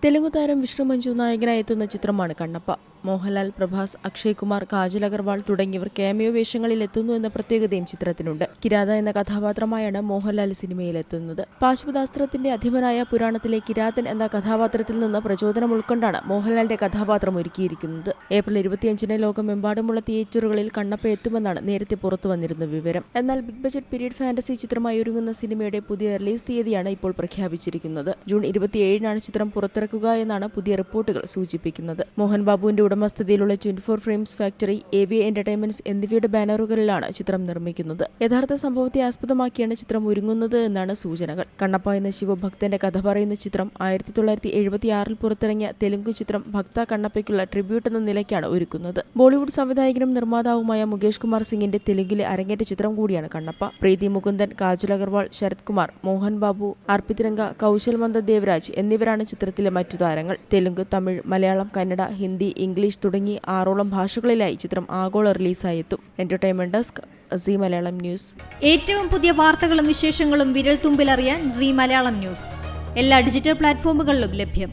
തെലുങ്ക് താരം വിഷ്ണു മഞ്ജു നായകനായി എത്തുന്ന ചിത്രമാണ് കണ്ണപ്പ. മോഹൻലാൽ, പ്രഭാസ്, അക്ഷയ് കുമാർ, കാജൽ അഗർവാൾ തുടങ്ങിയവർ ക്യാമിയോ വേഷങ്ങളിൽ എത്തുന്നു എന്ന പ്രത്യേകതയും ചിത്രത്തിനുണ്ട്. കിരാത എന്ന കഥാപാത്രമായാണ് മോഹൻലാൽ സിനിമയിലെത്തുന്നത്. പാശുപതാസ്ത്രത്തിന്റെ അധിപനായ പുരാണത്തിലെ കിരാതൻ എന്ന കഥാപാത്രത്തിൽ നിന്ന് പ്രചോദനം ഉൾക്കൊണ്ടാണ് മോഹൻലാലിന്റെ കഥാപാത്രം ഒരുക്കിയിരിക്കുന്നത്. ഏപ്രിൽ 25-ന് ലോകമെമ്പാടുമുള്ള തിയേറ്ററുകളിൽ കണ്ണപ്പ എത്തുമെന്നാണ് നേരത്തെ പുറത്തുവന്നിരുന്ന വിവരം. എന്നാൽ ബിഗ് ബജറ്റ് പീരീഡ് ഫാന്റസി ചിത്രമായി ഒരുങ്ങുന്ന സിനിമയുടെ പുതിയ റിലീസ് തീയതിയാണ് ഇപ്പോൾ പ്രഖ്യാപിച്ചിരിക്കുന്നത്. ജൂൺ 27-നാണ് ചിത്രം പുറത്തിറക്കുക എന്നാണ് പുതിയ റിപ്പോർട്ടുകൾ സൂചിപ്പിക്കുന്നത്. മോഹൻ ബാബുവിന്റെ ഉടമസ്ഥതയിലുള്ള 24 ഫ്രെയിംസ് ഫാക്ടറി, AVA എന്റർടൈൻമെന്റ്സ് എന്നിവയുടെ ബാനറുകളിലാണ് ചിത്രം നിർമ്മിക്കുന്നത്. യഥാർത്ഥ സംഭവത്തെ ആസ്പദമാക്കിയാണ് ചിത്രം ഒരുങ്ങുന്നത് എന്നാണ് സൂചനകൾ. കണ്ണപ്പ എന്ന ശിവഭക്തന്റെ കഥ പറയുന്ന ചിത്രം 1976-ൽ പുറത്തിറങ്ങിയ തെലുങ്ക് ചിത്രം ഭക്ത കണ്ണപ്പയ്ക്കുള്ള ട്രിബ്യൂട്ട് എന്ന നിലയ്ക്കാണ് ഒരുക്കുന്നത്. ബോളിവുഡ് സംവിധായകനും നിർമ്മാതാവുമായ മുകേഷ് കുമാർ സിംഗിന്റെ തെലുങ്കിലെ അരങ്ങേറ്റ ചിത്രം കൂടിയാണ് കണ്ണപ്പ. പ്രീതി മുകുന്ദൻ, കാജൽ അഗർവാൾ, ശരത് കുമാർ, മോഹൻ ബാബു, അർപ്പിത് രംഗ, കൗശൽ മന്ദ ദേവരാജ് എന്നിവരാണ് ചിത്രത്തിലെ മറ്റു താരങ്ങൾ. തെലുങ്ക്, തമിഴ്, മലയാളം, കന്നഡ, ഹിന്ദി, ഇംഗ്ലീഷ് തുടങ്ങി 6ഓളം ഭാഷകളിലായി ചിത്രം ആഗോള റിലീസായി എത്തും. Entertainment desk, Zee Malayalam news. ഏറ്റവും പുതിയ വാർത്തകളും വിശേഷങ്ങളും വിരൽ തുമ്പിലറിയാൻ സീ മലയാളം ന്യൂസ് എല്ലാ ഡിജിറ്റൽ പ്ലാറ്റ്ഫോമുകളിലും ലഭ്യം.